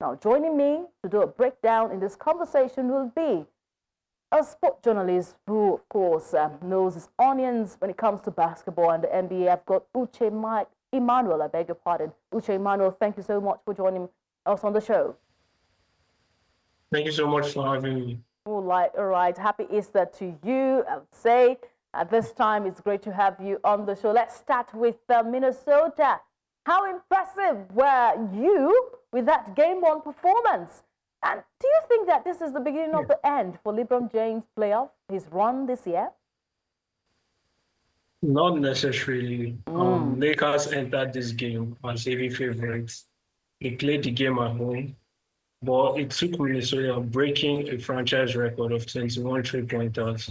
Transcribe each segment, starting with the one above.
Now, joining me to do a breakdown in this conversation will be a sport journalist who, of course, knows his onions when it comes to basketball and the NBA. I've got Uche Emmanuel, I beg your pardon. Uche Emmanuel, thank you so much for joining us on the show. Thank you so much for having me. All right. Happy Easter to you, I would say. At this time, it's great to have you on the show. Let's start with Minnesota. How impressive were you with that Game 1 performance? And do you think that this is the beginning of the end for LeBron James' playoff, his run this year? Not necessarily. Lakers entered this game as heavy favorites. They played the game at home, but it took Minnesota breaking a franchise record of 21 three-pointers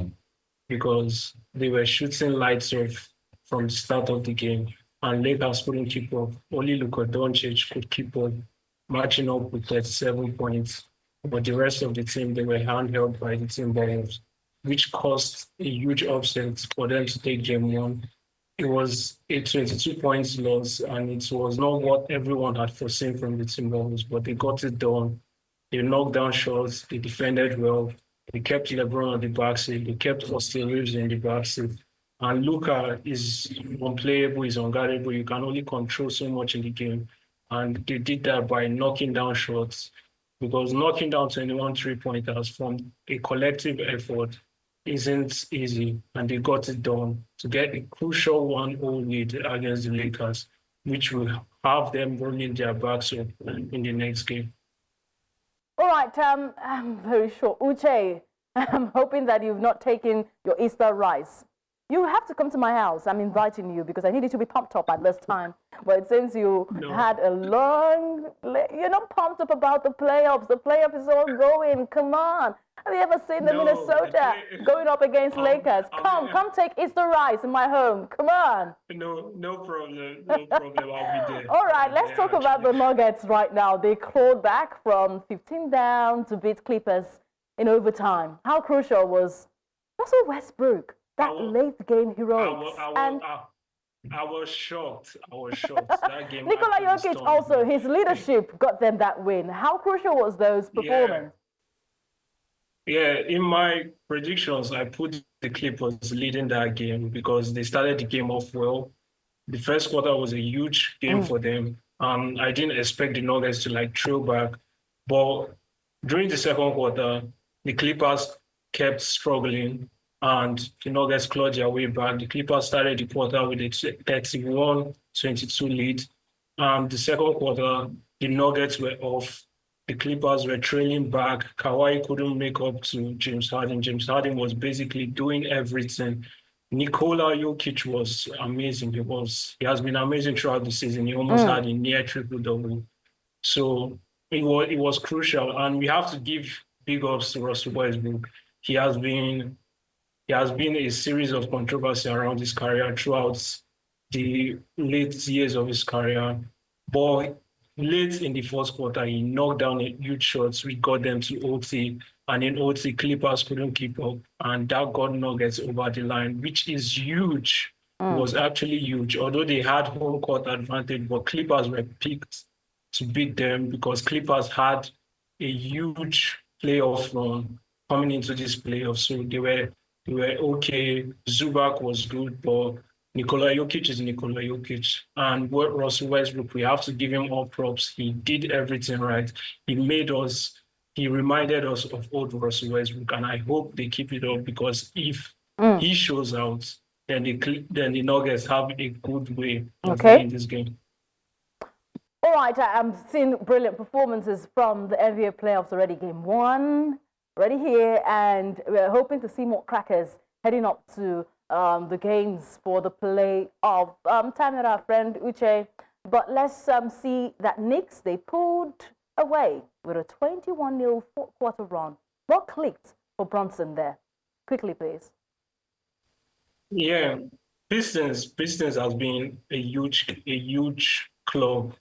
because they were shooting lights off from the start of the game, and Lakers couldn't keep up. Only Luka Doncic could keep up, matching up with 37 points. But the rest of the team, they were handheld by the Timberwolves, which caused a huge upset for them to take Game 1. It was a 22 points loss, and it was not what everyone had foreseen from the Timberwolves, but they got it done. They knocked down shots, they defended well, they kept LeBron on the backseat, they kept Austin Reeves in the backseat. And Luka is unplayable, is unguardable. You can only control so much in the game. And they did that by knocking down shots, because knocking down 21 three-pointers from a collective effort isn't easy, and they got it done to get a crucial 1-0 lead against the Lakers, which will have them rolling their backs up in the next game. All right, I'm very sure. Uche, I'm hoping that you've not taken your Easter rice. You have to come to my house. I'm inviting you because I need you to be pumped up at this time. But it seems you had a you're not pumped up about the playoffs. The playoff is all going. Come on. Have you ever seen the Minnesota going up against Lakers? Come take Easter rice in my home. Come on. No problem. No problem. I'll be there. All right, let's talk about the Nuggets right now. They clawed back from 15 down to beat Clippers in overtime. How crucial was Russell Westbrook? That late game heroics. I was shocked. That game. Nikola Jokic also, his leadership got them that win. How crucial was those performances? Yeah, in my predictions, I put the Clippers leading that game because they started the game off well. The first quarter was a huge game for them. I didn't expect the Nuggets to throw back. But during the second quarter, the Clippers kept struggling, and the Nuggets clawed their way back. The Clippers started the quarter with a 31-22 lead. The second quarter, the Nuggets were off. The Clippers were trailing back. Kawhi couldn't make up to James Harden. James Harden was basically doing everything. Nikola Jokic was amazing. He has been amazing throughout the season. He almost had a near triple-double. So it was crucial. And we have to give big ups to Russell Westbrook. He has been a series of controversy around his career throughout the late years of his career. But late in the first quarter, he knocked down huge shots. We got them to OT, and in OT, Clippers couldn't keep up, and that got Nuggets over the line, which is huge. It was actually huge. Although they had home court advantage, but Clippers were picked to beat them because Clippers had a huge playoff run coming into this playoff. So they were okay. Zubac was good, but Nikola Jokic is Nikola Jokic. And Russell Westbrook, we have to give him all props. He did everything right. He reminded us of old Russell Westbrook, and I hope they keep it up, because if he shows out, then the Nuggets have a good way of winning this game. All right, I'm seeing brilliant performances from the NBA playoffs already. Game 1, already here, and we're hoping to see more crackers heading up to the games for the playoff. Time at our friend Uche, but let's see that Knicks, they pulled away with a 21-0 fourth-quarter run. What clicked for Brunson there? Quickly, please. Yeah, Pistons has been a huge club.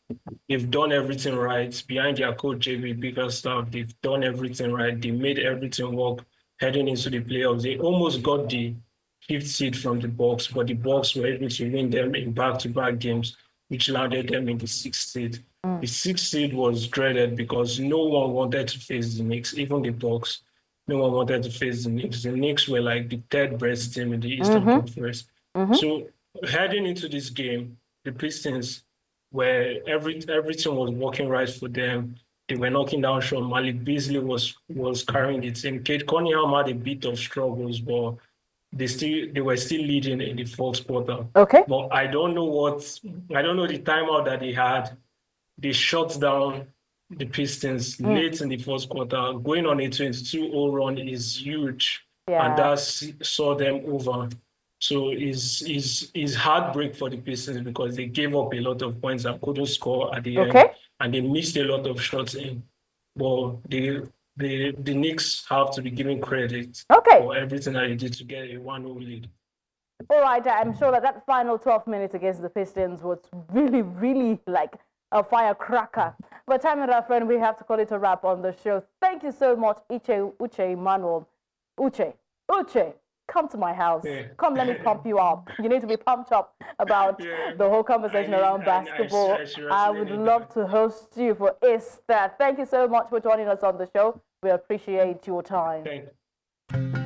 They've done everything right behind their coach JB Bickerstaff. They've done everything right. They made everything work heading into the playoffs. They almost got the 5th seed from the Bucks, but the Bucks were able to win them in back-to-back games, which landed them in the 6th seed. The sixth seed was dreaded because no one wanted to face the Knicks, even the Bucks. No one wanted to face the Knicks. The Knicks were like the third best team in the Eastern Conference. So heading into this game, the Pistons where everything was working right for them. They were knocking down Sean. Malik Beasley was carrying the team. Kate Cunningham had a bit of struggles, but they were still leading in the fourth quarter. Okay. But I don't know the timeout that they had. They shut down the Pistons late in the fourth quarter. Going on a 22-0 run is huge, and that saw them over. So it's heartbreak for the Pistons because they gave up a lot of points and couldn't score at the end, and they missed a lot of shots in. But the Knicks have to be given credit for everything that they did to get a 1-0 lead. All right, I'm sure that final 12 minutes against the Pistons was really, really like a firecracker. But time and our friend, we have to call it a wrap on the show. Thank you so much, Uche Emmanuel. Uche, come to my house. Come, let me pump you up. You need to be pumped up about the whole conversation around basketball. I would love to host you for Easter. Thank you so much for joining us on the show. We appreciate your time. Thank you.